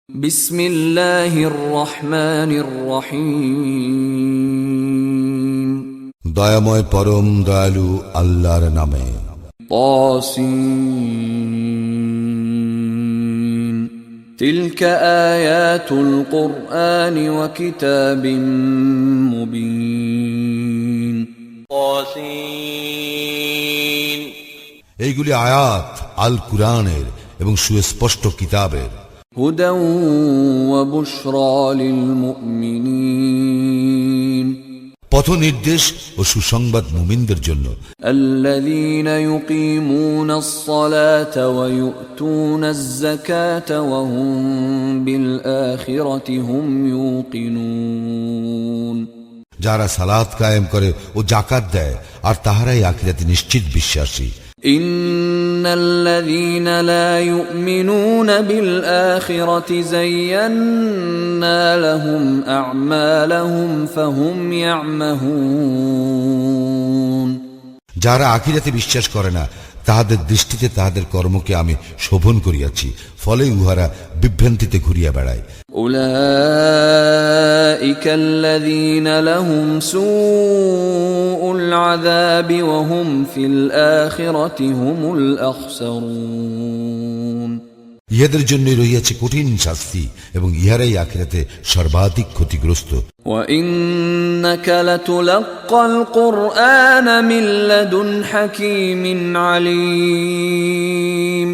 বিসমিল্লাহির রহমানির রহিম। দয়াময় পরম দয়ালু আল্লাহর নামে। তাসিন তিলকা আয়াতুল কুরআনি ওয়া কিতাবিম মুবিন। তাসিন এইগুলি আয়াত আল কুরআনের এবং সুস্পষ্ট কিতাবের। হুদা ওয়া বুশরা লিল মুমিনিন, পথ নির্দেশ ও সুসংবাদ মুমিনদের জন্য। الذين يقيمون الصلاة ويؤتون الزكاة وهم بالآخرة هم يوقنون, যারা সালাত কায়েম করে ও যাকাত দেয় আর তাহারাই আখিরাতে নিশ্চিত বিশ্বাসী। إن الذين لا يؤمنون بالآخرة زينا لهم أعمالهم فهم يعمهون, যারা আখিরাতে বিশ্বাস করে না তাহাদের দৃষ্টিতে তাহাদের কর্মকে আমি শোভন করিয়াছি, ফলে উহারা বিভ্রান্তিতে ঘুরিয়া বেড়ায়। أولئك الذين لهم سوء العذاب وهم في الآخرة هم الأخسرون, ইহাদের জন্য রহিয়াছে কঠিন শাস্তি এবং ইহারাই আখিরাতে সর্বাধিক ক্ষতিগ্রস্ত। وإنك لتلقى القرآن من لدن حكيم عليم,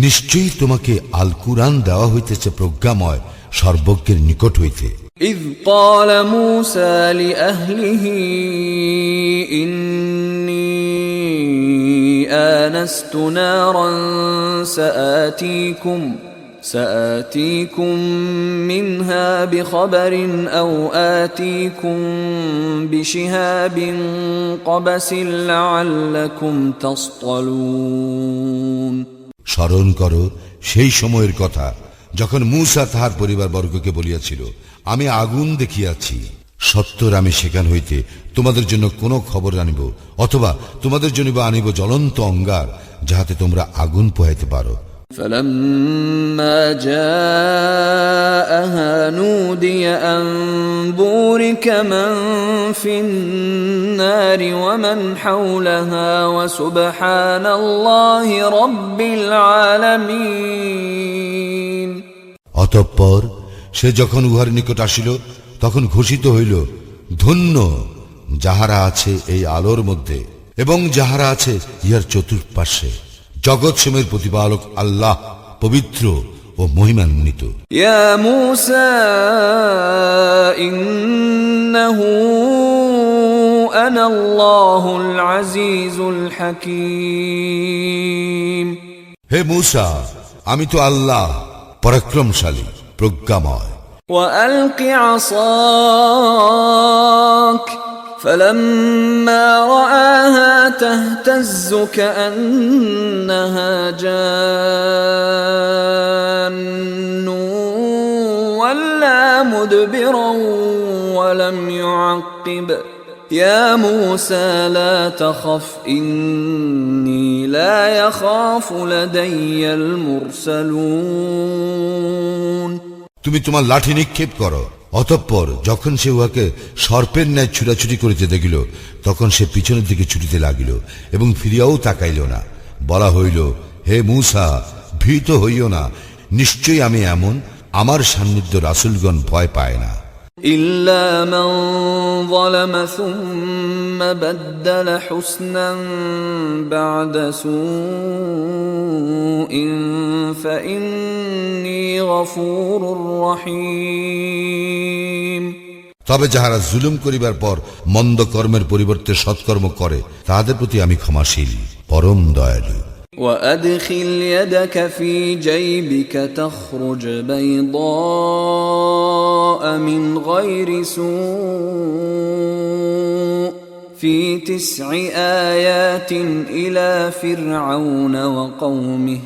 নিশ্চয়ই তোমাকে আল কুরআন দেওয়া হইতেছে প্রজ্ঞাময় সর্বজ্ঞের নিকট হইতে। إذ قال موسى لأهله إني آنست نارا سآتيكم منها بخبر أو آتيكم بشهاب قبس لعلكم تصطلون. স্মরণ করো সেই সময়ের কথা যখন মূসা তাহার পরিবারবর্গকে বলিয়াছিল, আমি আগুন দেখিয়াছি, সত্তর আমি সেখান হইতে তোমাদের জন্য কোনো খবর আনিব, অথবা তোমাদের জন্য আনিব জ্বলন্ত অঙ্গার, যাহাতে তোমরা আগুন পোহাইতে পারো। فلما جاءها نودي أن بورك من في النار ومن حولها وسبحان الله رب العالمين. অতঃপর সে যখন উহার নিকট আসিল তখন ঘোষিত হইল, ধন্য যাহারা আছে এই আলোর মধ্যে এবং যাহারা আছে ইহার চতুর্পার্শ্বে, জগৎ সমূহের প্রতিপালক আল্লাহ পবিত্র ও মহিমান্বিত। ইয়া মূসা ইন্নাহু আনা আল্লাহুল আজিজুল হাকীম, হে মূসা, আমি তো আল্লাহ পরাক্রমশালী প্রজ্ঞাময়। وألق عصاك فلما رآها تهتز كأنها جان ولا مدبرا ولم يعقب. يا موسى لا تخف إني لا يخاف لدي المرسلون. তুমি তোমার লাঠি নিক্ষেপ করো। অতঃপর যখন সে উহাকে সর্পের ন্যায় ছুটাছুটি করিতে দেখিল তখন সে পিছনের দিকে ছুটিতে লাগিল এবং ফিরিয়াও তাকাইল না। বলা হইল, হে মূসা, ভীত হইও না, নিশ্চয়ই আমি এমন, আমার সান্নিধ্য রাসূলগণ ভয় পায় না। إلا من ظلم ثم بدل حسنا بعد سوء فإني غفور رحيم. তবে যাহারা জুলুম করিবার পর মন্দ কর্মের পরিবর্তে সৎকর্ম করে তাহাদের প্রতি আমি ক্ষমাশীল, পরম দয়ালু। وأدخل يدك في جيبك تخرج بيضاء من غير سوء في 9 آيات إلى فرعون وقومه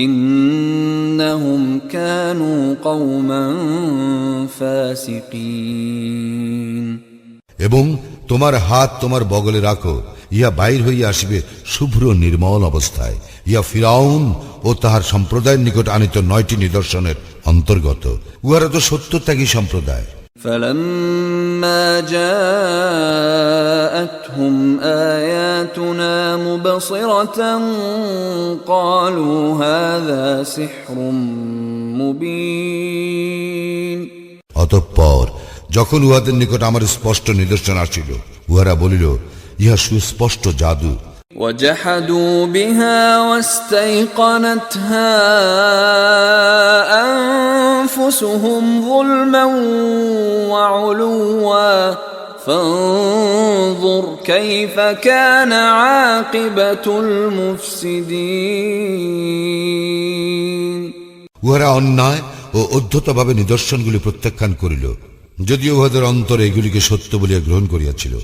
إنهم كانوا قوما فاسقين. এবং তোমার হাত তোমার বগলে রাখো, ইহা বাইর হইয়া আসিবে শুভ্র নির্মল অবস্থায়, ইহা ফিরাউন ও তাহার সম্প্রদায়ের নিকট আনিত 9টি নিদর্শনের অন্তর্গত। উহারা তো সত্যত্যাগী সম্প্রদায়। فلما جاءتهم آياتنا مبصرة قالوا هذا سحر مبين অতঃপর যখন উহাদের নিকট আমার স্পষ্ট নিদর্শন আসিল, উহারা বলিল, ইহা সুস্পষ্ট জাদু। وجحدوا بها واستيقنتها أنفسهم ظلما وعلوا فانظر كيف كان عاقبة المفسدين উহারা অন্যায় ও অধ্যতভাবে নিদর্শনগুলি প্রত্যাখ্যান করিল, যদিও উহাদের অন্তরে এগুলিকে সত্য বলিয়া গ্রহণ করিয়াছিল।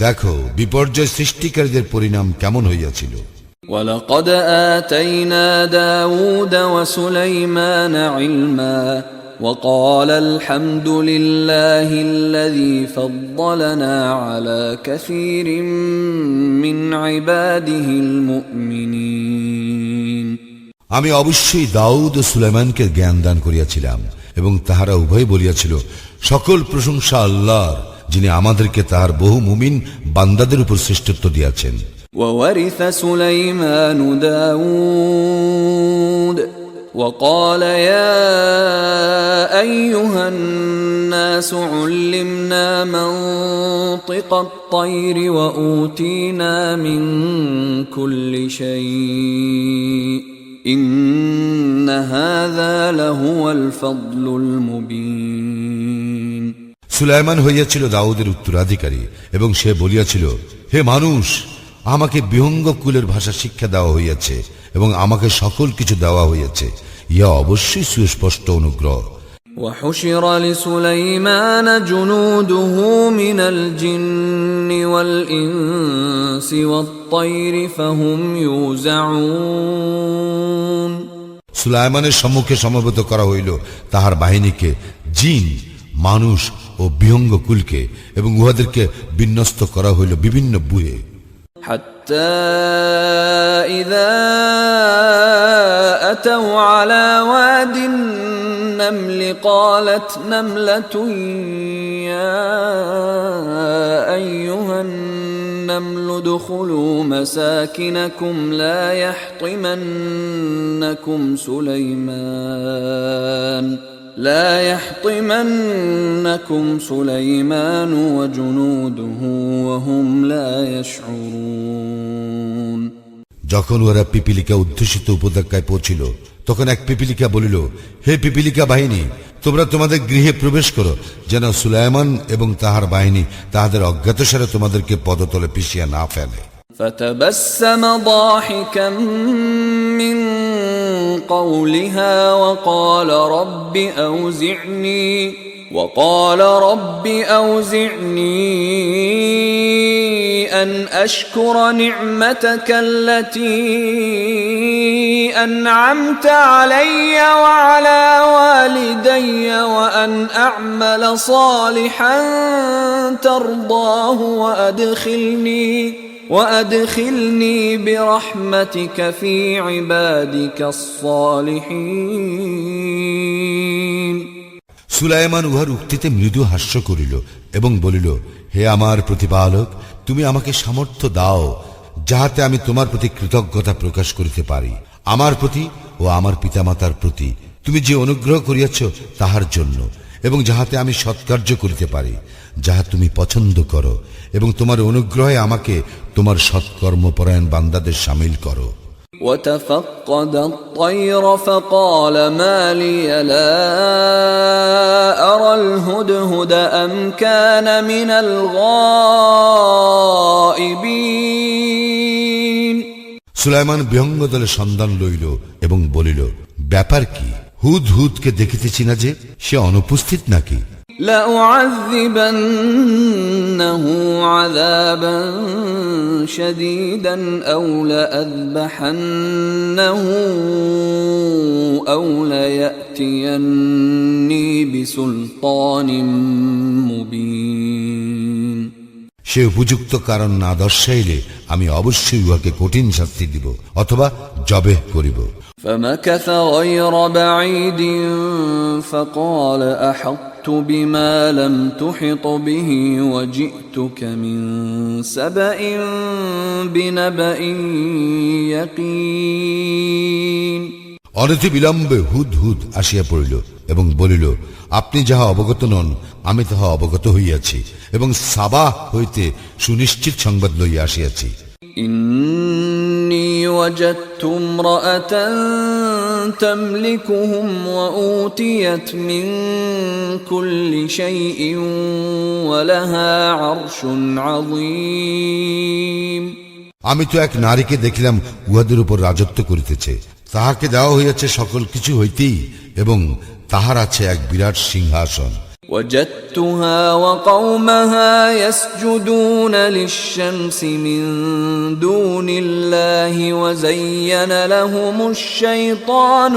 দেখো বিপর্যয় সৃষ্টিকারীদের পরিণাম কেমন হইয়াছিল। ولقد آتينا داود وسليمان علما وقال الحمد لله الذي فضلنا على كثير من عباده المؤمنين আমি অবশ্যই দাউদ ও সুলাইমানকে জ্ঞান দান করিয়াছিলাম, এবং তাহারা উভয় বলিয়াছিল, সকল প্রশংসা আল্লাহর, যিনি আমাদেরকে তাহার বহু মুমিন বান্দাদের উপর শ্রেষ্ঠত্ব দিয়াছেন। وورث سليمان داود وقال يا أيها الناس علمنا منطق الطير وأوتينا من كل شيء إن هذا لهو الفضل المبين সুলাইমান হইয়াছিল দাউদের উত্তরাধিকারী, এবং সে বলিয়াছিল, হে মানুষ, আমাকে বিহঙ্গ কুলের ভাষা শিক্ষা দেওয়া হইয়াছে, এবং আমাকে সকল কিছু দেওয়া হইয়াছে। ইহা অবশ্যই সুস্পষ্ট অনুগ্রহ। وحشر لسليمان جنوده من الجن والإنس والطير فهم يوزعون সুলাইমানের সম্মুখে সমবেত করা হইল তাহার বাহিনীকে, জিন, মানুষ ও বিহঙ্গ কুলকে, এবং উহাদেরকে বিন্যস্ত করা হইল বিভিন্ন বুহে। حتى إذا أتوا على واد النمل قالت نملة يا أيها النمل ادخلوا مساكنكم لا يحطمنكم سليمان وجنوده وهم لا يشعرون যখন ওরা পিপিলিকা উদ্ধুষিত উপত্যকায় পৌঁছিল, তখন এক পিপিলিকা বলিল, হে পিপিলিকা বাহিনী, তোমরা তোমাদের গৃহে প্রবেশ করো, যেন সুলাইমান এবং তাহার বাহিনী তাহাদের অজ্ঞাতসারে তোমাদেরকে পদতলে পিষিয়া না ফেলে। فتبسم ضاحكا من قولها وقال رب أوزعني أن أشكر نعمتك التي أنعمت علي وعلى والدي وأن أعمل صالحا ترضاه وأدخلني برحمتك في عبادك الصالحين সুলাইমান উহার উক্তিতে মৃদু হাস্য করিল এবং বলিল, হে আমার প্রতিপালক, তুমি আমাকে সামর্থ্য দাও, যাহাতে আমি তোমার প্রতি কৃতজ্ঞতা প্রকাশ করিতে পারি, আমার প্রতি ও আমার পিতামাতার প্রতি তুমি যে অনুগ্রহ করিয়াছ তাহার জন্য, এবং যাহাতে আমি সৎকার্য করিতে পারি, যাহা তুমি পছন্দ করো, এবং তোমার অনুগ্রহে আমাকে তোমার সৎকর্মপরায়ণ বান্দাদের শামিল করো। وتفقد الطير فقال ما لي لا أرى الهدهد أم كان من الغائبين সুলাইমান বিহঙ্গ দলের সন্ধান লইল এবং বলিল, ব্যাপার কি? হুদহুদকে দেখিতেছি না যে, সে অনুপস্থিত নাকি? لأعذبنه عذابا شديدا أو لأذبحنه أو ليأتيني بسلطان مبين সে উপযুক্ত কারণ না দর্শাইলে আমি অবশ্যই উহাকে কঠিন শাস্তি দিব, অথবা জবেহ করিব। فمكث غير بعيد فقال أحطت بما لم تحط به وجئتك من سبأ بنبأ يقين। অনতি বিলম্বে হুদহুদ আসিয়া পড়িল এবং বলিল, আপনি যাহা অবগত নন আমি তাহা অবগত হইয়াছি এবং সাবাহ হইতে সুনিশ্চিত সংবাদ লইয়া আসিয়াছি। إني وجدت امرأة تملكهم وأوتيت من كل شيء ولها عرش عظيم। আমি তো এক নারীকে দেখিলাম উহাদের উপর রাজত্ব করিতেছে, তাহাকে দেওয়া হইয়াছে সকল কিছু হইতেই এবং তাহার আছে এক বিরাট সিংহাসন। وجدتها وقومها يسجدون للشمس من دون الله وزين لهم الشيطان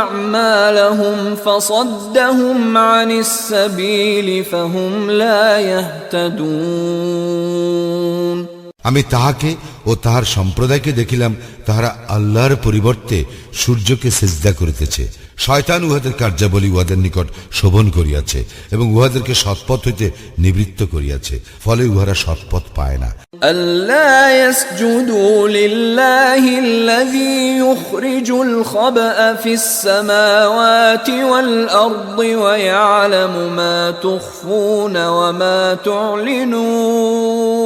أعمالهم فصدهم عن السبيل فهم لا يهتدون। আমি তাহাকে ও তাহার সম্প্রদায়কে দেখিলাম তাহারা আল্লাহর পরিবর্তে সূর্যকে সিজদা করিতেছে। শয়তান উহাদের কার্যাবলী উহাদের নিকট শোভন করিয়াছে এবং উহাদেরকে সৎপথ হইতে নিবৃত্ত করিয়াছে, ফলে উহারা সৎপথ পায় না। ألا يسجدوا لله الذي يخرج الخبأ في السماوات والأرض ويعلم ما تخفون وما تعلنون।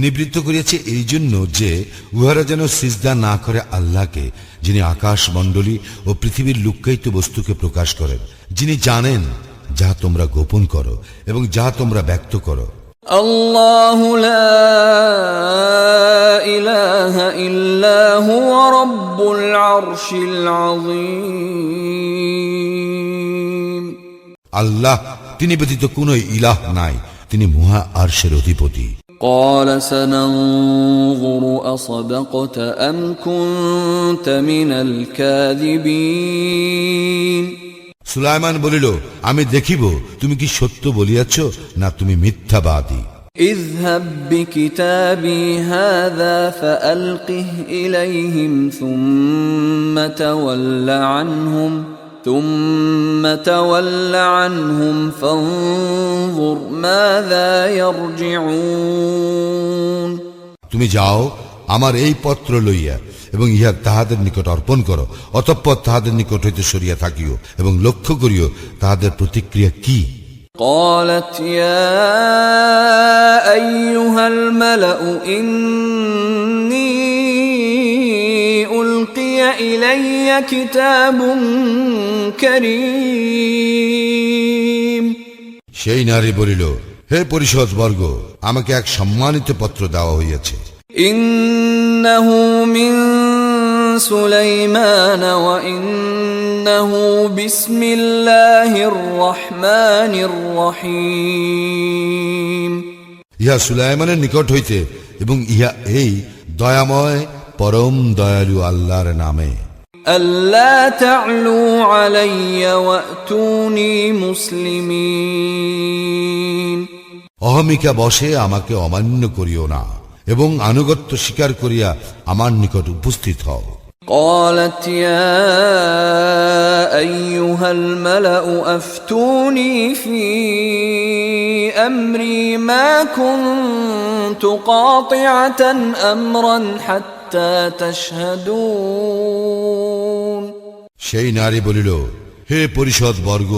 নিবৃত্ত করিয়াছে এই জন্য যে উহারা যেন সিজদা না করে আল্লাহকে, যিনি আকাশ মণ্ডলী ও পৃথিবীর লুক্কায়িত বস্তুকে প্রকাশ করেন, যিনি জানেন যাহা তোমরা গোপন করো এবং যাহা তোমরা ব্যক্ত করো। الله لا إله إلا هو رب العرش العظيم। আল্লাহ, তিনি ব্যতীত কোন ইলাহ নাই, তিনি মহা আরশের অধিপতি। قال سننظر أصدقت أم كنت من الكاذبين। সুলাইমান বলিল, আমি দেখিব তুমি কি সত্য বলিয়াছ না তুমি মিথ্যাবাদী। اذهب بكتابي هذا فألقه إليهم ثم تول عنهم فانظر ماذا يرجعون। তুমি যাও, আমার এই পত্র লইয়া এবং ইহা তাহাদের নিকট অর্পণ করো, অতঃপর তাহাদের নিকট হইতে সরিয়া থাকিও এবং লক্ষ্য করিও তাহাদের প্রতিক্রিয়া কি। قالت يا أيها الملأ إني ألقي إلي كتاب كريم। সেই নারী বলিল, হে পরিষদ বর্গ, আমাকে এক সম্মানিত পত্র দেওয়া হইয়াছে। إنه من سليمان وإنه بسم الله الرحمن الرحيم। ইহা সুলাইমানের নিকট হইতে এবং ইহা এই দয়াময় পরম দয়ালু আল্লাহর নামে। ألا تعلوا علي وأتوني مسلمين। অহমিকা বশে আমাকে অমান্য করিও না এবং আনুগত্য স্বীকার করিয়া আমার নিকট উপস্থিত হও। قالت يا أيها الملأ أفتوني في أمري ما كنت قاطعة أمرا حتى تشهدون। সেই নারী বলিল, হে পরিষদ বর্গ,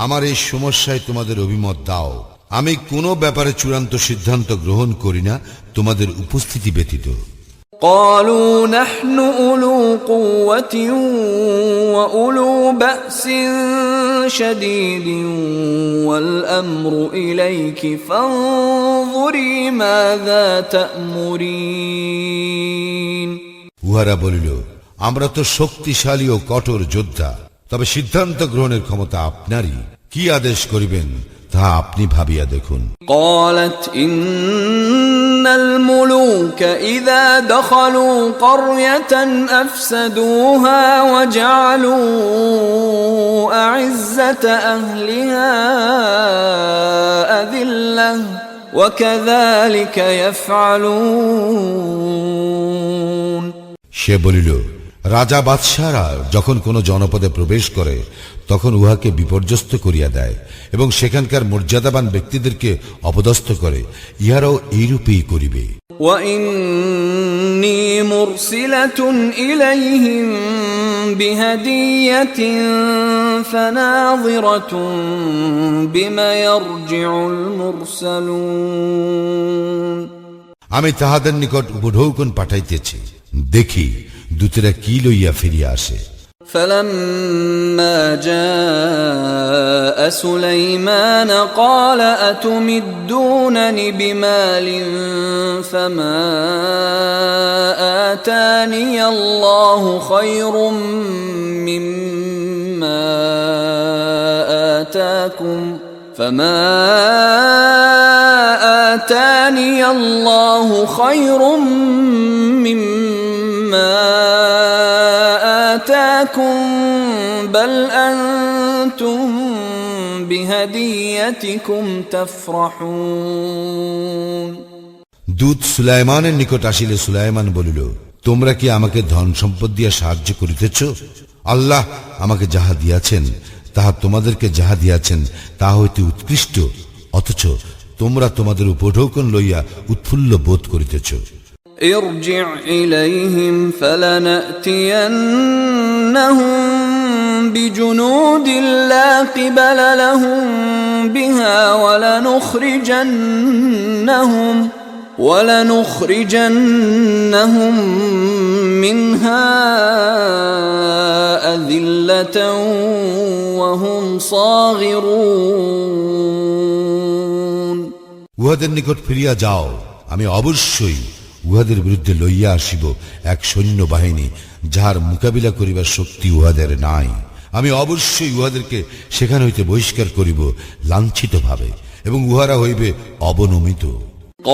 আমার এই সমস্যায় তোমাদের অভিমত দাও। আমি কোনো ব্যাপারে চূড়ান্ত সিদ্ধান্ত গ্রহণ করি না তোমাদের উপস্থিতি ব্যতীত। قالوا نحن أولو قوة وأولو بأس شديد والأمر إليك فانظري ماذا تأمرين। উহারা বলিল, আমরা তো শক্তিশালী ও কঠোর যোদ্ধা, তবে সিদ্ধান্ত গ্রহণের ক্ষমতা আপনারই, কি আদেশ করিবেন তা আপনি ভাবিয়া দেখুন। قالت إن الملوك إذا دخلوا قرية أفسدوها وجعلوا أعزة أهلها أذلة وكذلك يفعلون সে বলিল, রাজা বাদশাহরা যখন কোন জনপদে প্রবেশ করে তখন উহাকে বিপর্যস্ত করিয়া দেয় এবং সেখানকার মর্যাদাবান ব্যক্তিদেরকে অপদস্থ করে। ইহারাও এইরূপেই করিবে। وإني مرسلة إليهم بهدية فناظرة بما يرجع المرسلون আমি তাহাদের নিকট উপঢৌকন পাঠাইতেছি, দেখি দূতেরা কি লইয়া ফিরিয়া আসে। فلما جاء سليمان قال أتمدونني بمال فما آتاني الله خير مما آتاكم فما آتاني الله خير مما آتاكم بل أنتم بهديتكم تفرحون দূত সুলাইমানের নিকট আসিলে সুলাইমান বলিল, তোমরা কি আমাকে ধন সম্পদ দিয়া সাহায্য করিতেছ? আল্লাহ আমাকে যাহা দিয়াছেন তাহা তোমাদেরকে যাহা দিয়াছেন তাহা হইতে উৎকৃষ্ট, অথচ তোমরা তোমাদের উপঢৌকন লইয়া উৎফুল্ল বোধ করিতেছ। ارجع إليهم فلنأتينهم بجنود لا قبل لهم بها ولنخرجنهم منها أذلة وهم صاغرون উহাদের নিকট ফিরিয়া যাও, আমি অবশ্যই উহাদের বিরুদ্ধে লইয়া আসিব এক সৈন্য বাহিনী যাহার মোকাবিলা করিবার শক্তি উহাদের নাই। আমি অবশ্যই উহাদেরকে সেখান হইতে বহিষ্কার করিব লাঞ্ছিত ভাবে, এবং উহারা হইবে অবনমিত।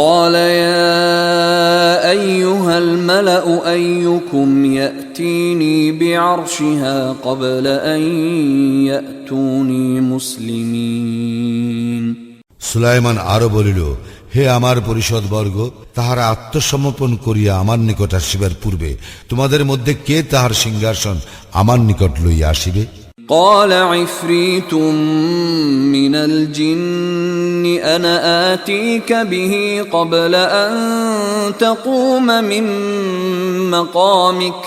قال يا أيها الملأ أيكم يأتيني بعرشها قبل أن يأتوني مسلمين সুলাইমান আরো বলিল, হে আমার পরিষদ বর্গ, তাহারা আত্মসমর্পণ করিয়া আমার নিকট আসিবার পূর্বে তোমাদের মধ্যে কে তাহার সিংহাসন আমার নিকট লইয়া আসিবে? قال عفريت من الجن أنا آتيك به قبل أن تقوم من مقامك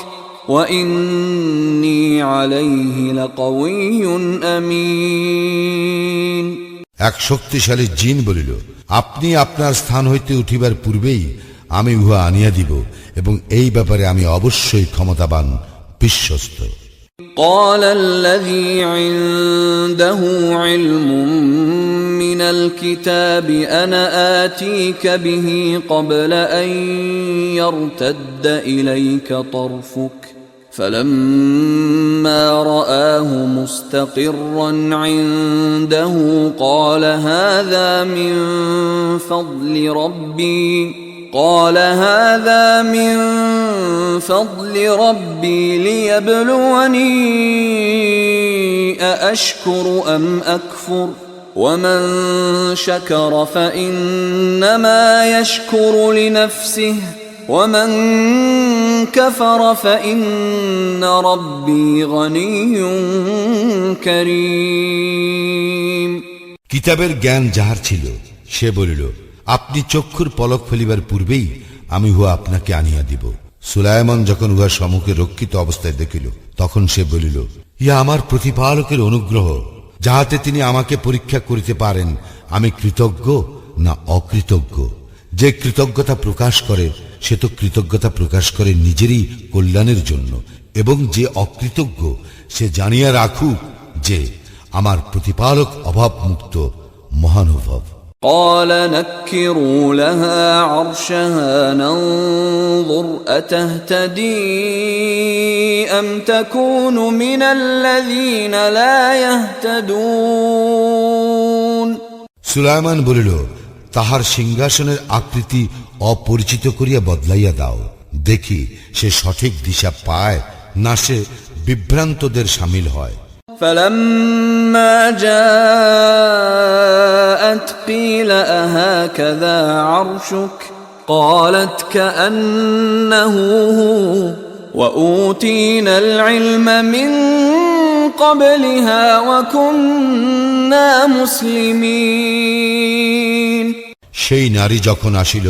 وإني عليه لقوي أمين এক শক্তিশালী জিন বলিল, আপনি আপনার স্থান হইতে উঠিবার পূর্বেই আমি উহা আনিয়া দিব, এবং এই ব্যাপারে আমি অবশ্যই ক্ষমতাবান, বিশ্বস্ত। قال الذي عنده علم من الكتاب أنا آتيك به قبل أن يرتد إليك طرفك فلما رآه مستقرا عنده قال هذا من فضل ربي ليبلوني أأشكر أم أكفر ومن شكر فإنما يشكر لنفسه ومن كفر فإن ربي غني كريم কিতাবের জ্ঞান যাহার ছিল সে বলিল, আপনি চক্ষুর পলক ফেলিবার পূর্বেই আমি উহা আপনাকে আনিয়া দিব। সুলাইমান যখন উহার সম্মুখে রক্ষিত অবস্থায় দেখিল তখন সে বলিল, ইহা আমার প্রতিপালকের অনুগ্রহ, যাহাতে তিনি আমাকে পরীক্ষা করিতে পারেন আমি কৃতজ্ঞ না অকৃতজ্ঞ। যে কৃতজ্ঞতা প্রকাশ করে সে তো কৃতজ্ঞতা প্রকাশ করে নিজেরই কল্যাণের জন্য, এবং যে অকৃতজ্ঞ সে জানিয়া রাখুক যে আমার প্রতিপালক অভাবমুক্ত, মহানুভব। قال نكروا لها عرشها ننظر أتهتدي أم تكون من الذين لا يهتدون সুলাইমান বলিল, তাহার সিংহাসনের আকৃতি অপরিচিত করিয়া বদলাইয়া দাও, দেখি সে সঠিক দিশা পায় না সে বিভ্রান্তদের শামিল হয়। فلما جاءت قيل أهكذا عرشك قالت كأنه هو وأوتينا العلم من قبلها وكنا مسلمين সেই নারী যখন আসিল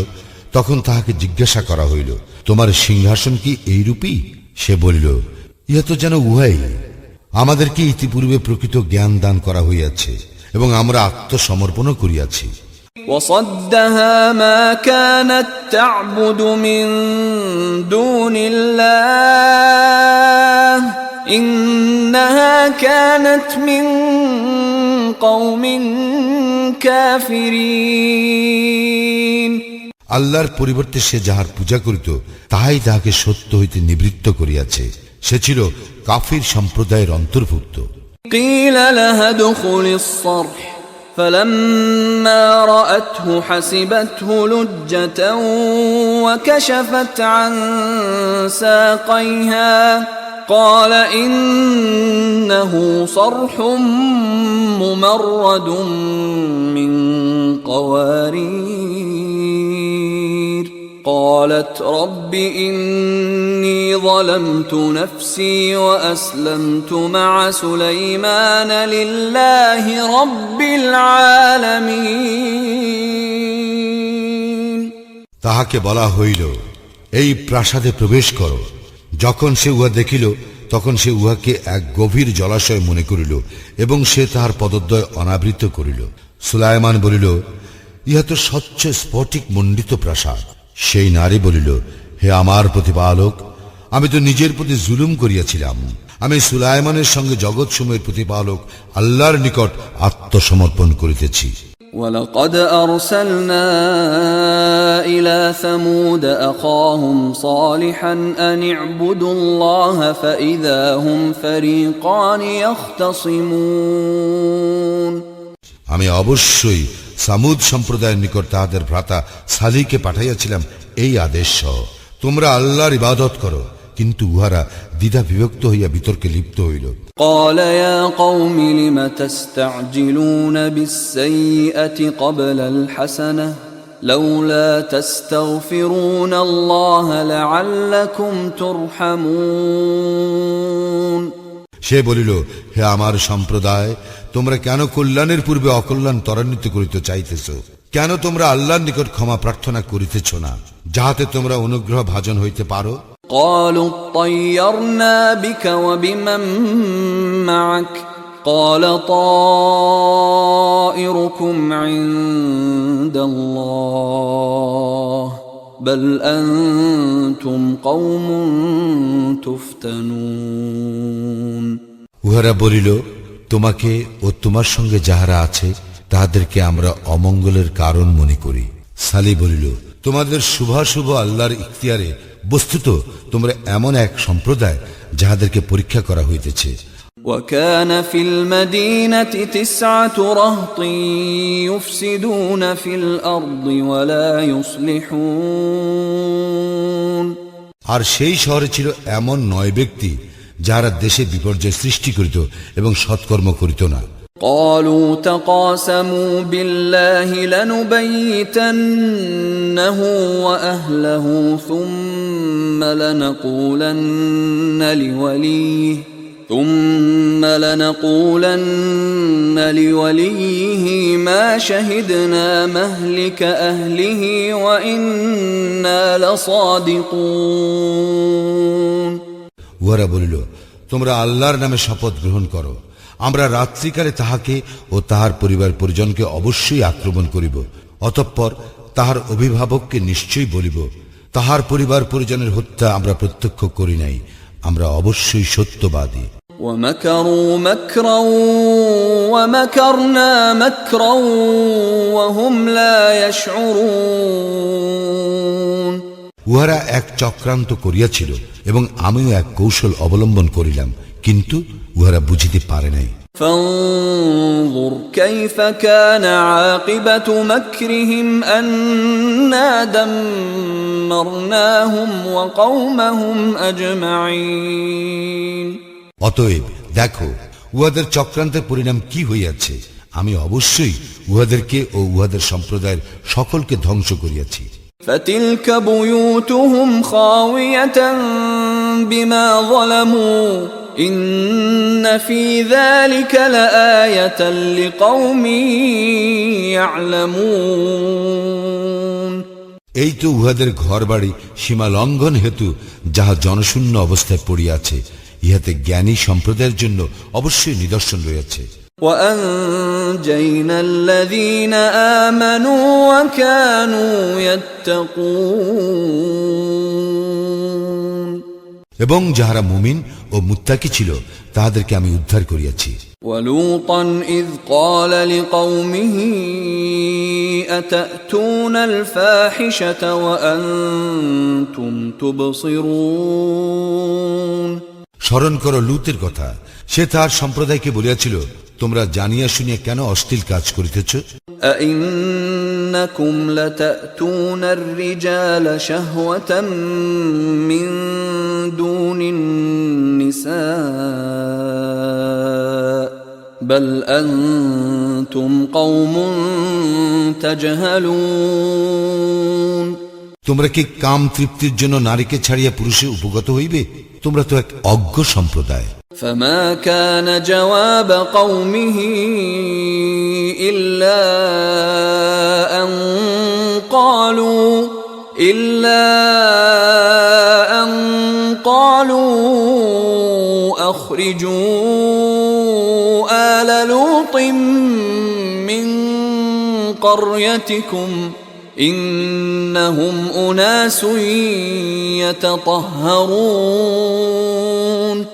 তখন তাহাকে জিজ্ঞাসা করা হইল, তোমার সিংহাসন কি এইরূপী? সে বলিল, ইহা তো যেন উহাই। আমাদেরকে ইতিপূর্বে প্রকৃত জ্ঞান দান করা হইয়াছে এবং আমরা আত্মসমর্পণও করিয়াছি। وصدها ما كانت تعبد من دون الله إنها كانت من قوم كافرين আল্লাহর পরিবর্তে সে যাহার পূজা করিত তাহাই তাহাকে সত্য হইতে নিবৃত্ত করিয়াছে। সে ছিল কাফির সম্প্রদায়ের অন্তর্ভুক্ত। قيل لها ادخل الصرح فلما رأته حسبته لجة وكشفت عن ساقيها قال إنه صرح ممرد من قوارير قالت رب إني ظلمت نفسي وأسلمت مع سليمان لله رب العالمين তাহাকে বলা হইল, এই প্রাসাদে প্রবেশ করো। যখন সে উহা দেখিল তখন সে উহাকে এক গভীর জলাশয় মনে করিল এবং সে তাহার পদদ্বয় অনাবৃত করিল। সুলাইমান বলিল, ইহা তো স্বচ্ছ স্ফটিক মণ্ডিত প্রাসাদ। সেই নারী বলিল, হে আমার প্রতিপালক, আমি তো নিজের প্রতি জুলুম করিয়াছিলাম। আমি সুলাইমানের সঙ্গে জগৎসমূহের প্রতিপালক আল্লাহর নিকট আত্মসমর্পণ করিতেছি। ولقد أرسلنا إلى ثمود أخاهم صالحا أن اعبدوا الله فإذا هم فريقان يختصمون আমি অবশ্যই সামুদ সম্প্রদায়ের নিকট তাহাদের ভ্রাতা সালিহকে পাঠাইয়াছিলাম এই আদেশ সহ, তোমরা আল্লাহর ইবাদত করো। কিন্তু উহারা দ্বিধা বিভক্ত হইয়া বিতর্কে লিপ্ত হইল। قال يا قوم لم تستعجلون بالسيئة قبل الحسنة لولا تستغفرون الله لعلكم ترحمون সে বলিল, হে আমার সম্প্রদায়, তোমরা কেন কল্যাণের পূর্বে অকল্যাণ ত্বরান্বিত করিতে চাইতেছ? কেন তোমরা আল্লাহর নিকট ক্ষমা প্রার্থনা করিতেছ না, যাহাতে তোমরা অনুগ্রহ ভাজন হইতে পারো? قالوا اطيرنا بك وبمن معك قال طائركم عند الله بل أنتم قوم تفتنون উহারা বলিল, তোমাকে ও তোমার সঙ্গে যাহারা আছে তাহাদেরকে আমরা অমঙ্গলের কারণ মনে করি। সালি বলিল, তোমাদের শুভাশুভ আল্লাহর ইখতিয়ারে, বস্তুত তোমরা এমন এক সম্প্রদায় যাহাদেরকে পরীক্ষা করা হইতেছে। وكان في المدينة 9 رهط يفسدون في الأرض ولا يصلحون আর সেই শহরে ছিল এমন 9 ব্যক্তি যাহারা দেশে বিপর্যয় সৃষ্টি করিত এবং সৎকর্ম করিত না। قالوا تقاسموا بالله لنبيتنه وأهله ثم لنقولن لوليه ما شهدنا مهلك أهله وإنا لصادقون উহারা বলিল, তোমরা আল্লাহর নামে শপথ গ্রহণ করো, আমরা রাত্রিকালে তাহাকে ও তাহার পরিবার পরিজনকে অবশ্যই আক্রমণ করিব, অতঃপর তাহার অভিভাবককে নিশ্চয়ই বলিব, তাহার পরিবার পরিজনের হত্যা আমরা প্রত্যক্ষ করি নাই, আমরা অবশ্যই সত্যবাদী। ومكروا مكرا ومكرنا مكرا وهم لا يشعرون উহারা এক চক্রান্ত করিয়াছিল এবং আমিও এক কৌশল অবলম্বন করিলাম, কিন্তু উহারা বুঝিতে পারে নাই। فانظر كيف كان عاقبة مكرهم أنا دمرناهم وقومهم أجمعين অতএব দেখো, উহাদের চক্রান্তের পরিণাম কি হইয়াছে। আমি অবশ্যই উহাদেরকে ও উহাদের সম্প্রদায়ের সকলকে ধ্বংস করিয়াছি। فتلك بيوتهم خاوية بما ظلموا إن في ذلك لآية لقوم يعلمون। এই তো উহাদের ঘরবাড়ি সীমা লঙ্ঘন হেতু যাহা জনশূন্য অবস্থায় পড়িয়াছে, ইহাতে জ্ঞানী সম্প্রদায়ের জন্য অবশ্যই নিদর্শন রয়েছে। وأنجينا الذين آمنوا وكانوا يتقون। এবং যাহারা মুমিন ও মুত্তাকি ছিল তাহাদেরকে আমি উদ্ধার করিয়াছি। ولوطا إذ قال لقومه أتأتون الفاحشة وأنتم تبصرون। স্মরণ করো লূতের কথা, সে তার সম্প্রদায়কে বলিয়াছিল, তোমরা জানিয়া শুনিয়া কেন অশ্লীল কাজ করিতেছ? أئنكم لتأتون الرجال شهوة من دون النساء بل أنتم قوم تجهلون। তোমরা কি কাম তৃপ্তির জন্য নারীকে ছাড়িয়া পুরুষে উপগত হইবে? তোমরা তো এক অজ্ঞ সম্প্রদায়। فما كان جواب قومه إلا أن قالوا أخرجوا آل لوط من قريتكم إنهم أناس يتطهرون।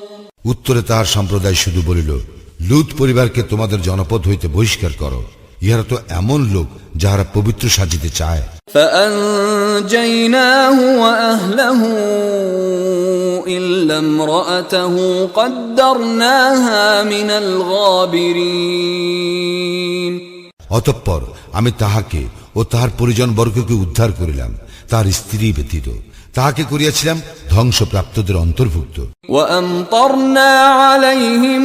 উত্তরে তাহার সম্প্রদায় শুধু বলিল, লূত পরিবারকে তোমাদের জনপদ হইতে বহিষ্কার করো, ইহারা তো এমন লোক যাহারা পবিত্র সাজিতে চায়। فأنجيناه وأهله إلا امرأته قدرناها من الغابرين। অতঃপর আমি তাহাকে ও তাহার পরিজন বর্গকে উদ্ধার করিলাম, তার স্ত্রী ব্যতীত তাহাকে করিয়াছিলাম ধ্বংসপ্রাপ্তদের অন্তর্ভুক্ত। وأمطرنا عليهم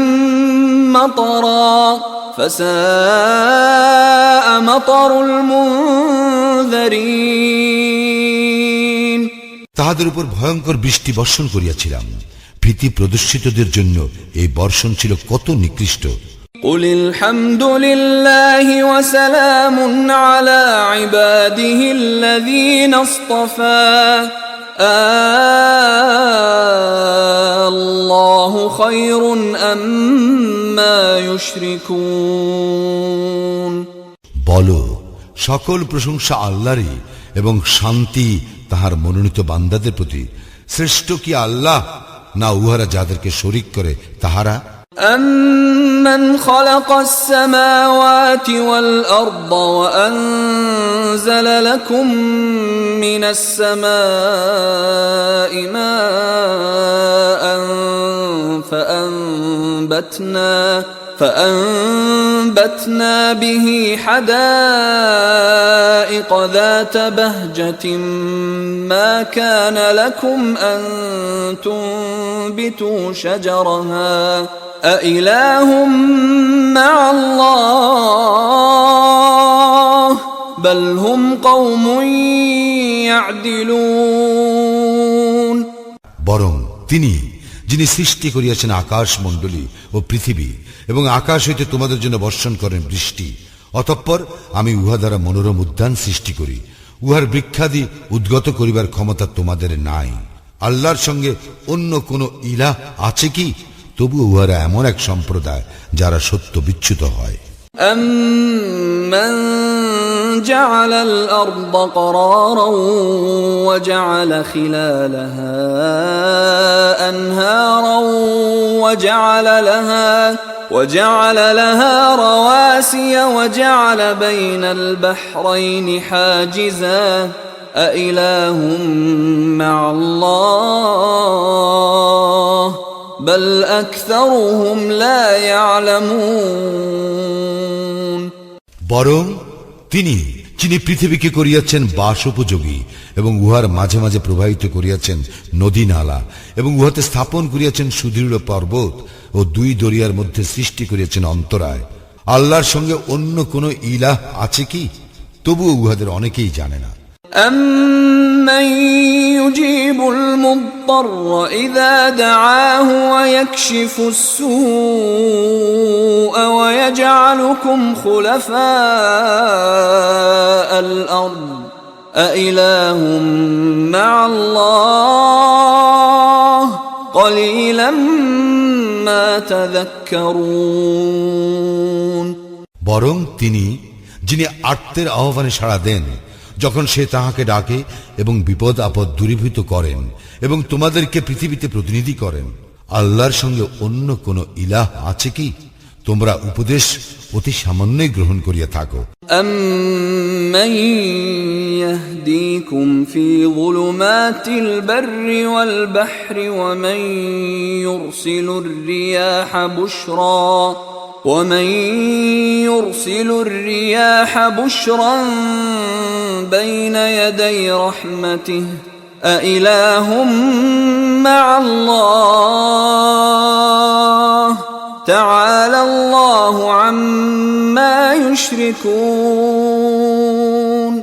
مطرا فساء مطر المنذرين। তাহাদের উপর ভয়ঙ্কর বৃষ্টি বর্ষণ করিয়াছিলাম, ভীতি প্রদর্শিতদের জন্য এই বর্ষণ ছিল কত নিকৃষ্ট। قل الحمد لله وسلام على عباده الذين اصطفى الله خير أما يشركون। বলো, সকল প্রশংসা আল্লাহরই এবং শান্তি তাহার মনোনীত বান্দাদের প্রতি। শ্রেষ্ঠ কি আল্লাহ, না উহারা যাদেরকে শরীক করে তাহারা? أَمَّنْ خَلَقَ السَّمَاوَاتِ وَالْأَرْضَ وَأَنزَلَ لَكُم مِّنَ السَّمَاءِ مَاءً فَأَنبَتْنَا بِهِ حَدَائِقَ ذَاتَ بَهْجَةٍ مَا كَانَ لَكُمْ أَن تُنبِتُوا شَجَرَهَا أَإِلَٰهٌ مَّعَ اللَّهِ بَلْ هُمْ قَوْمٌ يَعْدِلُونَ। বরং তিনি, যিনি সৃষ্টি করিয়াছেন আকাশ মণ্ডলী ও পৃথিবী, এবং আকাশ হইতে তোমাদের জন্য বর্ষণ করেন বৃষ্টি, অতঃপর আমি উহা দ্বারা মনোরম উদ্যান সৃষ্টি করি। উহার বৃক্ষাদি উদ্গত করিবার ক্ষমতা তোমাদের নাই। আল্লাহর সঙ্গে অন্য কোন ইলাহ আছে কি? তবু উহারা এমন এক সম্প্রদায় যারা সত্য বিচ্যুত হয়। أَمَّنْ جَعَلَ الْأَرْضَ قَرَارًا وَجَعَلَ خِلَالَهَا أَنْهَارًا وَجَعَلَ لَهَا رَوَاسِيَ وَجَعَلَ بَيْنَ الْبَحْرَيْنِ حَاجِزًا أَإِلَٰهٌ مَّعَ اللَّهِ بَلْ أَكْثَرُهُمْ لَا يَعْلَمُونَ। বরং তিনি, যিনি পৃথিবীকে করিয়াছেন বাস উপযোগী এবং উহার মাঝে মাঝে প্রবাহিত করিয়াছেন নদী নালা, এবং উহাতে স্থাপন করিয়াছেন সুদৃঢ় পর্বত, ও দুই দরিয়ার মধ্যে সৃষ্টি করিয়াছেন অন্তরায়। আল্লাহর সঙ্গে অন্য কোন ইলাহ আছে কি? তবুও উহাদের অনেকেই জানে না। أَمَّن يُجِيبُ الْمُضْطَرَّ إِذَا دَعَاهُ وَيَكْشِفُ السُّوءَ وَيَجْعَلُكُمْ خُلَفَاءَ الْأَرْضِ أَإِلَٰهٌ مَّعَ اللَّهِ قَلِيلًا مَّا تَذَكَّرُونَ। বরং তিনি, যিনি আর্তের আহ্বানে সাড়া দেন যখন সে তাহাকে ডাকে, এবং বিপদ আপদ দূরীভূত করেন, এবং তোমাদেরকে পৃথিবীতে প্রতিনিধি করেন। আল্লাহর সঙ্গে অন্য কোন ইলাহ আছে কি? তোমরা উপদেশ অতি সামান্যই গ্রহণ করিয়া থাকো। أَمَّن يَهْدِيكُمْ فِي ظُلُمَاتِ الْبَرِّ وَالْبَحْرِ وَمَن يُرْسِلُ الرِّيَاحَ بُشْرًا بَيْنَ يَدَيْ رَحْمَتِهِ أَإِلَٰهٌ مَّعَ اللَّهِ تَعَالَى اللَّهُ عَمَّا يُشْرِكُونَ।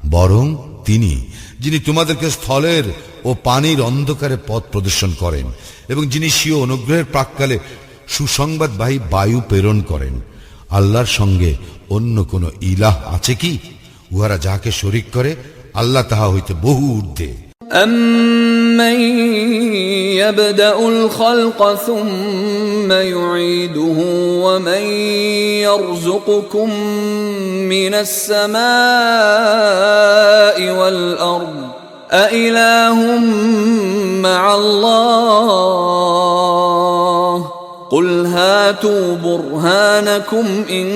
বরং তিনি, যিনি তোমাদেরকে স্থলের ও পানির অন্ধকারে পথ প্রদর্শন করেন, এবং যিনি স্বীয় অনুগ্রহের প্রাক্কালে সুসংবাদবাহী বায়ু প্রেরণ করেন। আল্লাহর সঙ্গে অন্য কোন ইলাহ আছে কি? উহারা যাহাকে শরীক করে, আল্লাহ তাহা হইতে বহু ঊর্ধ্বে। أَمَّن يَبْدَأُ الْخَلْقَ ثُمَّ يُعِيدُهُ وَمَن يَرْزُقُكُم مِّنَ السَّمَاءِ وَالْأَرْضِ أَإِلَٰهٌ مَّعَ اللَّهِ قُلْ هَاتُوا بُرْهَانَكُمْ إِن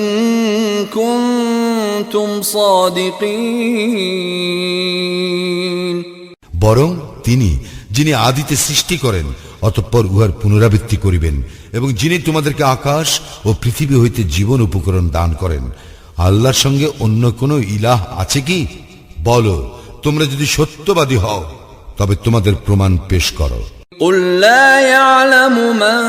كُنتُمْ صَادِقِينَ। বরং তিনি, যিনি আদিতে সৃষ্টি করেন, অতঃপর উহার পুনরাবৃত্তি করিবেন, এবং যিনি তোমাদেরকে আকাশ ও পৃথিবী হইতে জীবন উপকরণ দান করেন। আল্লাহর সঙ্গে অন্য কোন ইলাহ আছে কি? বলো, তোমরা যদি সত্যবাদী হও তবে তোমাদের প্রমাণ পেশ করো। قُل لَّا يَعْلَمُ مَن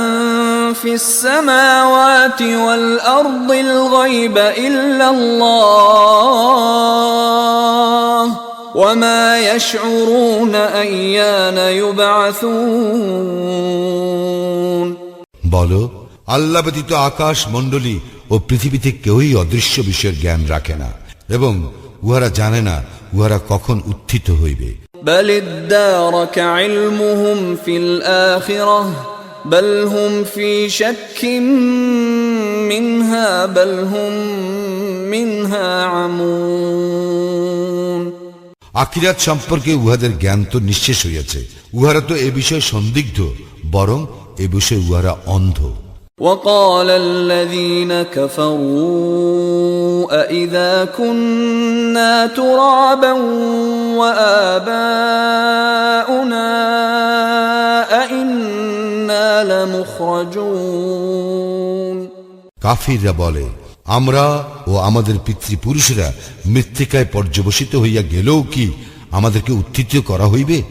فِي السَّمَاوَاتِ وَالْأَرْضِ الْغَيْبَ إِلَّا اللَّهُ وَمَا يَشْعُرُونَ أَيَّانَ يُبْعَثُونَ। বলো, আল্লাহ ব্যতীত আকাশ মণ্ডলী ও পৃথিবীতে কেউই অদৃশ্য বিষয়ের জ্ঞান রাখে না, এবং উহারা জানে না উহারা কখন উত্থিত হইবে। بَلِ ادَّارَكَ عِلْمُهُمْ فِي الْآخِرَةِ بَلْ هُمْ فِي شَكٍّ مِّنْهَا بَلْ هُمْ مِنْهَا عَمُونَ। আখিরাত সম্পর্কে উহাদের জ্ঞান তো নিঃশেষ হইয়াছে, উহারা তো এ বিষয়ে সন্দিগ্ধ, বরং এ বিষয়ে উহারা অন্ধ। وَقَالَ الَّذِينَ كَفَرُوا أَإِذَا كُنَّا تُرَابًا وَآبَاؤُنَا أَإِنَّا لَمُخْرَجُونَ। কাফিররা বলে, আমরা ও আমাদের পিতৃপুরুষেরা মৃত্তিকায় পর্যবসিত হইয়া গেলেও কি আমাদেরকে উত্থিত করা হইবে?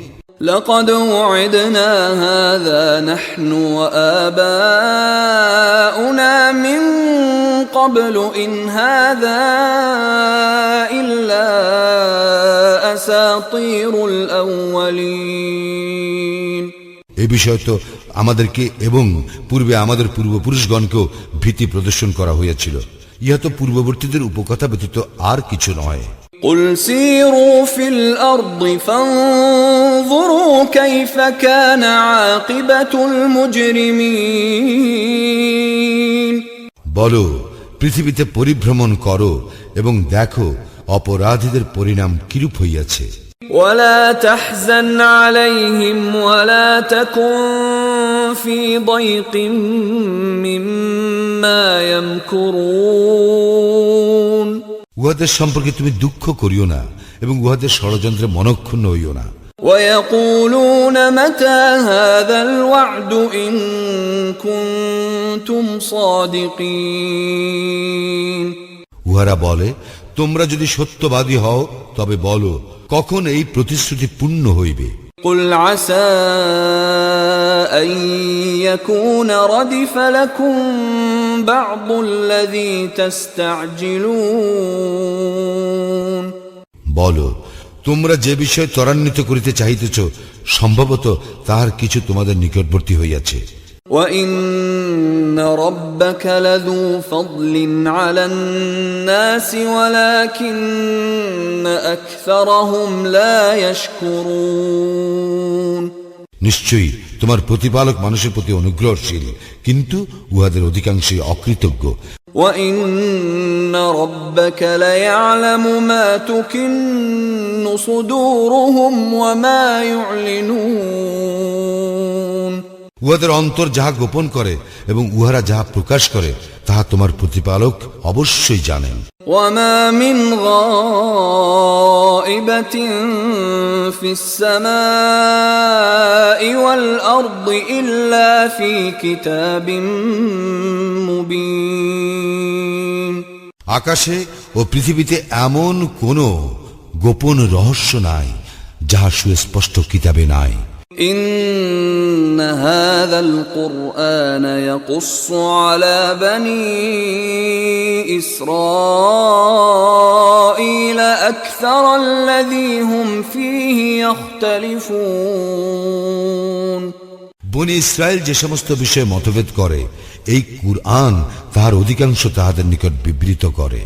لقد وعدنا هذا نحن وآباؤنا من قبل إن هذا إلا أساطير الأولين। এ বিষয় তো আমাদেরকে এবং পূর্বে আমাদের পূর্বপুরুষগণকেও ভীতি প্রদর্শন করা হইয়াছিল। ইহা তো পূর্ববর্তীদের উপকথা ব্যতীত আর কিছু নয়। قل سيروا في الأرض فانظروا كيف كان عاقبة المجرمين। বলো, পৃথিবীতে পরিভ্রমণ করো এবং দেখো অপরাধীদের পরিণাম কিরূপ হইয়াছে। ولا تحزن عليهم ولا تكن في ضيق مما يمكرون। উহাদের সম্পর্কে তুমি দুঃখ করিও না এবং উহাদের ষড়যন্ত্রে মনক্ষুণ্ণ হইও না। ويقولون متى هذا الوعد إن كنتم صادقين। উহারা বলে, তোমরা যদি সত্যবাদী হও তবে বলো কখন এই প্রতিশ্রুতি পূর্ণ হইবে। قل عسى أن يكون ردف لكم بعض الذي تستعجلون বলো তোমরা যে বিষয় ত্বরান্বিত করিতে চাহিতেছ সম্ভবত তাহার কিছু তোমাদের নিকটবর্তী হইয়াছে। وَإِنَّ رَبَّكَ لَذُو فَضْلٍ عَلَى النَّاسِ وَلَكِنَّ أَكْثَرَهُمْ لَا يَشْكُرُونَ নিশ্চয়ই তোমার প্রতিপালক মানুষের প্রতি অনুগ্রহশীল, কিন্তু উহাদের অধিকাংশই অকৃতজ্ঞ। وَإِنَّ رَبَّكَ لَيَعْلَمُ مَا تُكِنُّ صُدُورُهُمْ وَمَا يُعْلِنُونَ উহাদের অন্তর যাহা গোপন করে এবং উহারা যাহা প্রকাশ করে তাহা তোমার প্রতিপালক অবশ্যই জানেন। وَمَا مِنْ غَائِبَةٍ فِي السَّمَاءِ وَالْأَرْضِ إِلَّا فِي كِتَابٍ مُبِينٍ আকাশে ও পৃথিবীতে এমন কোন গোপন রহস্য নাই যাহা সুস্পষ্ট কিতাবে নাই। إن هذا القرآن يقص على بني إسرائيل أكثر الذي هم فيه يختلفون বনি ইসরায়েল যে সমস্ত বিষয়ে মতভেদ করে এই কুরআন তাহার অধিকাংশ তাহাদের নিকট বিবৃত করে।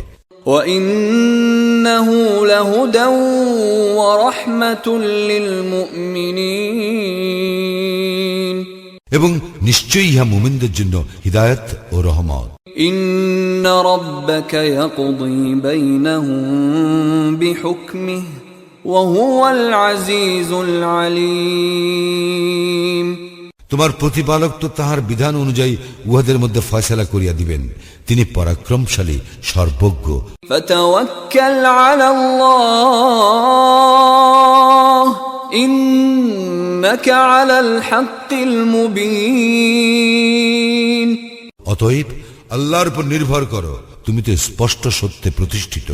وَإِنَّهُ لَهُدًى وَرَحْمَةٌ لِّلْمُؤْمِنِينَ এবং নিশ্চয়ই ইহা মুমিনদের জন্য হিদায়াত ও রহমত। إِنَّ رَبَّكَ يَقْضِي بَيْنَهُم بِحُكْمِهِ وَهُوَ الْعَزِيزُ الْعَلِيمُ তোমার প্রতিপালক তো তাহার বিধান অনুযায়ী উহাদের মধ্যে ফয়সালা করিয়া দিবেন, তিনি পরাক্রমশালী সর্বজ্ঞ। فَتَوَكَّلْ عَلَى اللَّهِ إِنَّكَ عَلَى الْحَقِّ الْمُبِينِ অতএব আল্লাহর উপর নির্ভর করো, তুমি তো স্পষ্ট সত্যে প্রতিষ্ঠিত।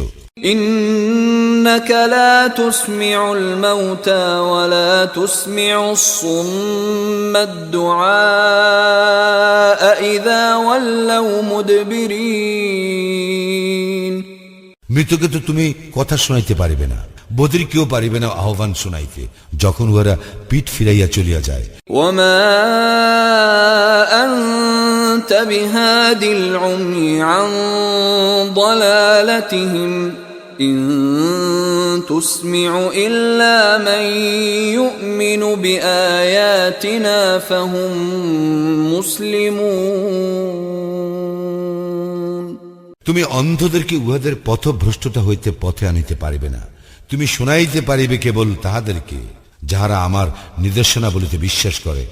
إِنَّكَ لَا تُسْمِعُ الْمَوْتَى وَلَا تُسْمِعُ الصُّمَّ الدُّعَاءَ إِذَا وَلَّوْا مُدْبِرِينَ মৃতকে তো তুমি কথা শোনাইতে পারিবে না, বধিরকেও পারিবে না আহ্বান শোনাইতে যখন উহারা পিঠ ফিরাইয়া চলিয়া যায়। وَمَا أَنْتَ بِهَادِ الْعُمْيِ عَنْ ضَلَالَتِهِمْ إِن تُسْمِعُ إِلَّا مَن يُؤْمِنُ بِآيَاتِنَا فَهُمْ مُسْلِمُونَ তুমি অন্ধদেরকে উহাদের পথভ্রষ্টতা হইতে পথে আনিতে পারিবে না, তুমি শুনাইতে পারিবে কেবল তাহাদেরকে যাহারা আমার নির্দেশনা বলিতে বিশ্বাস করে,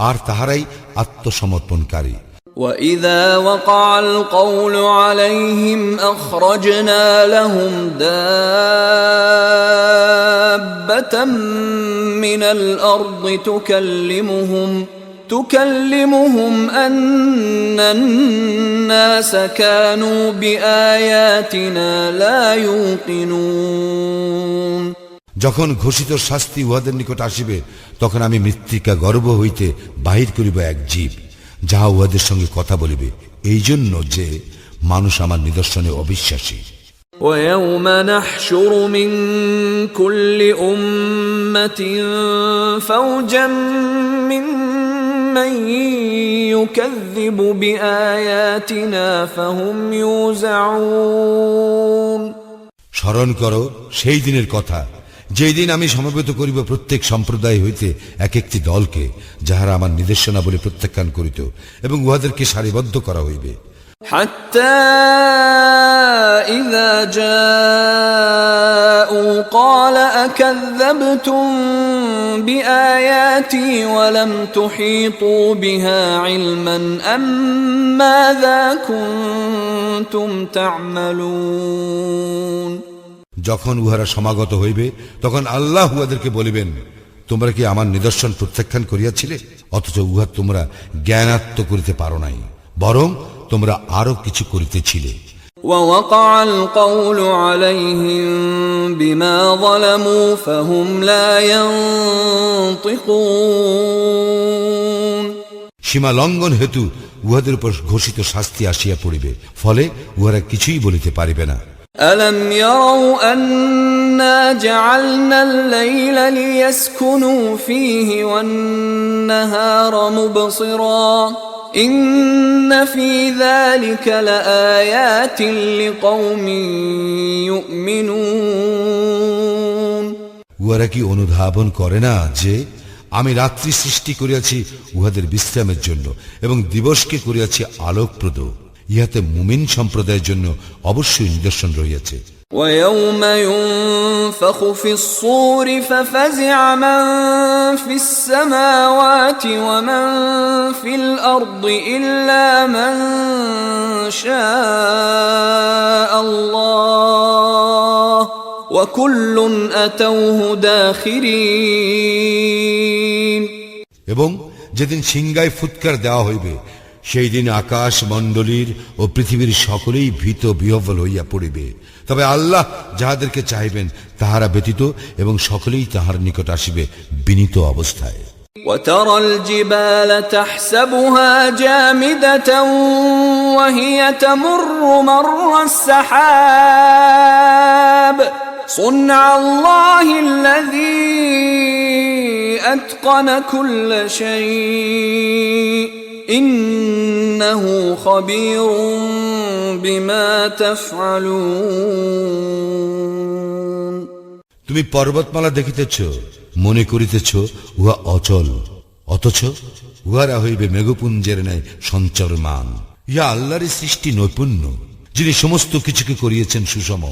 আর তাহারাই আত্মসমর্পণকারী। وَإِذَا وَقَعَ الْقَوْلُ عَلَيْهِمْ أَخْرَجْنَا لَهُمْ دَابَّةً مِّنَ الْأَرْضِ تُكَلِّمُهُمْ أَنَّ النَّاسَ كَانُوا بِآيَاتِنَا لَا يُوقِنُونَ যখন ঘোষিত শাস্তি উহাদের নিকট আসিবে তখন আমি মৃত্তিকা গর্ভ হইতে বাহির করিব এক জীব, যাহা উহাদের সঙ্গে কথা বলিবে, এই জন্য যে মানুষ আমার নিদর্শনে অবিশ্বাসী। وَيَوْمَ نَحْشُرُ مِنْ كُلِّ أُمَّةٍ فَوْجًا مِّمَّنْ يُكَذِّبُ بِآيَاتِنَا فَهُمْ يُوزَعُونَ স্মরণ করো সেই দিনের কথা, যেই দিন আমি সমবেত করিব প্রত্যেক সম্প্রদায় হইতে এক একটি দলকে, যাহারা আমার নির্দেশনা বলে প্রত্যাখ্যান করিত, এবং উহাদেরকে সারিবদ্ধ করা হইবে। حتى إذا جاءوا قال أكذبتم بآياتي ولم تحيطوا بها علما أم ماذا كنتم تعملون যখন উহারা সমাগত হইবে তখন আল্লাহ উহাদেরকে বলিবেন, তোমরা কি আমার নিদর্শন প্রত্যাখ্যান করিয়াছিলে, অথচ উহা তোমরা জ্ঞানাত্ম করিতে পারো নাই, বরং তোমরা আরো কিছু করিতেছিলে। ووقع القول عليهم بما ظلموا فهم لا ينطقون সীমা লঙ্ঘন হেতু উহাদের উপর ঘোষিত শাস্তি আসিয়া পড়িবে, ফলে উহারা কিছুই বলিতে পারিবে না। ألم يروا أنا جعلنا الليل ليسكنوا فيه والنهار مبصرا إن في ذلك لآيات لقوم يؤمنون উহারা কি অনুধাবন করে না যে আমি রাত্রি সৃষ্টি করিয়াছি উহাদের বিশ্রামের জন্য এবং দিবসকে করিয়াছি আলোকপ্রদ? ইহাতে মুমিন সম্প্রদায়ের জন্য অবশ্যই নিদর্শন রহিয়াছে। ويوم ينفخ في الصور ففزع من في السماوات ومن في الأرض إلا من شاء الله وكل أتوه داخرين এবং যেদিন সিংহায় ফুৎকার দেওয়া হইবে, সেই দিন আকাশ মণ্ডলীর ও পৃথিবীর সকলেই ভীত বিহ্বল হইয়া পড়িবে। তবে আল্লাহ যাহাদেরকে চাহিবেন তাহারা ব্যতীত এবং সকলেই তাহার নিকট আসিবে বিনীত অবস্থায়। وترى الجبال تحسبها جامدة وهي تمر مر السحاب صنع الله الذي أتقن كل شيء إنه خبير بما تفعلون তুমি পর্বতমালা দেখিতেছ, মনে করিতেছ উহা অচল, অথচ উহারা হইবে মেঘপুঞ্জের ন্যায় সঞ্চরমান। ইহা আল্লাহর সৃষ্টি নৈপুণ্য, যিনি সমস্ত কিছুকে করিয়েছেন সুষম।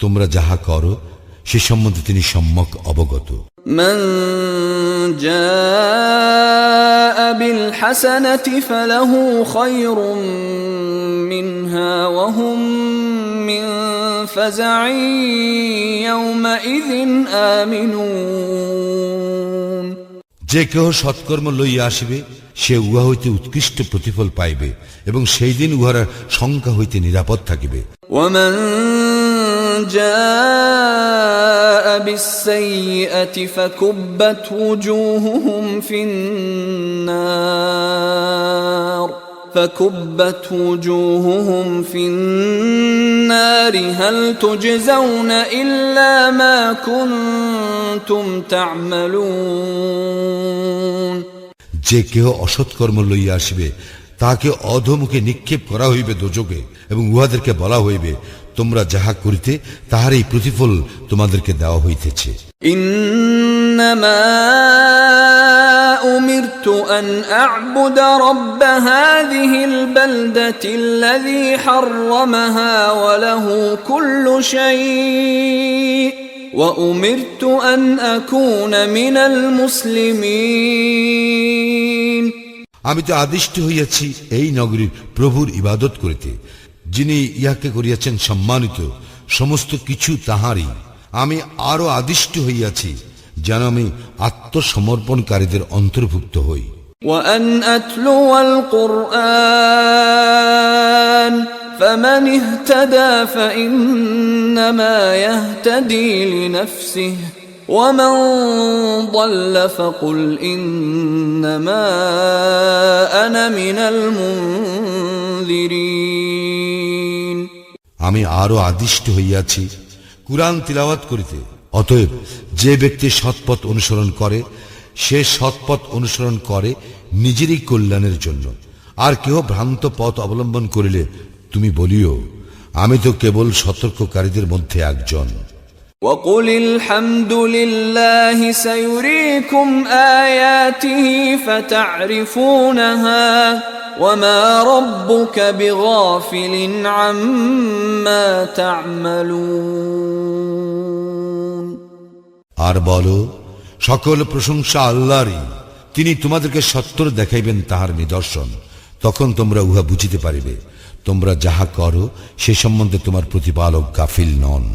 তোমরা যাহা করো সে সম্বন্ধে তিনি সম্যক অবগত। من جاء بالحسنة فله خير منها وهم من فزع يومئذ آمنون যে কেহ সৎকর্ম লইয়া আসিবে সে উহা হইতে উৎকৃষ্ট প্রতিফল পাইবে এবং সেই দিন উহার সংখ্যা হইতে নিরাপদ থাকিবে। ومن جاء بالسيئة فكبت وجوههم في النار هل تجزون إلا ما كنتم تعملون যে কেহ অসৎকর্ম লইয়া আসিবে তাহাকে অধোমুখে নিক্ষেপ করা হইবে দোজকে, এবং উহাদেরকে বলা হইবে তোমরা যাহা করিতে তাহার এই প্রতিফল তোমাদেরকে দেওয়া হইতেছে। إنما أمرت أن أعبد رب هذه البلدة الذي حرمها وله كل شيء وأمرت أن أكون من المسلمين আমি তো আদিষ্ট হইয়াছি এই নগরীর প্রভুর ইবাদত করিতে, যিনি ইহাকে করিয়াছেন সম্মানিত, সমস্ত কিছু তাহারই। আমি আরো আদিষ্ট হইয়াছি যেন আমি আত্মসমর্পণকারীদের অন্তর্ভুক্ত হই। وأن أتلو القرآن فمن اهتدى فإنما يهتدي لنفسه ومن ضل فقل إنما أنا من المنذرين আমি আরো আদিষ্ট হইয়াছি কুরআন তিলাওয়াত করিতে। অতএব যে ব্যক্তি সৎপথ অনুসরণ করে সে সৎপথ অনুসরণ করে নিজেরই কল্যাণের জন্য, আর কেহ ভ্রান্ত পথ অবলম্বন করিলে তুমি বলিও আমি তো কেবল সতর্ককারীদের মধ্যে একজন। وقل الحمد لله سيريكم آياته فتعرفونها وما ربك بغافل عما تعملون আর বলো সকল প্রশংসা আল্লাহরই, তিনি তোমাদেরকে সত্তর দেখাইবেন তাহার নিদর্শন, তখন তোমরা উহা বুঝিতে পারিবে। তোমরা যাহা করো সে সম্বন্ধে তোমার প্রতিপালক গাফিল নন।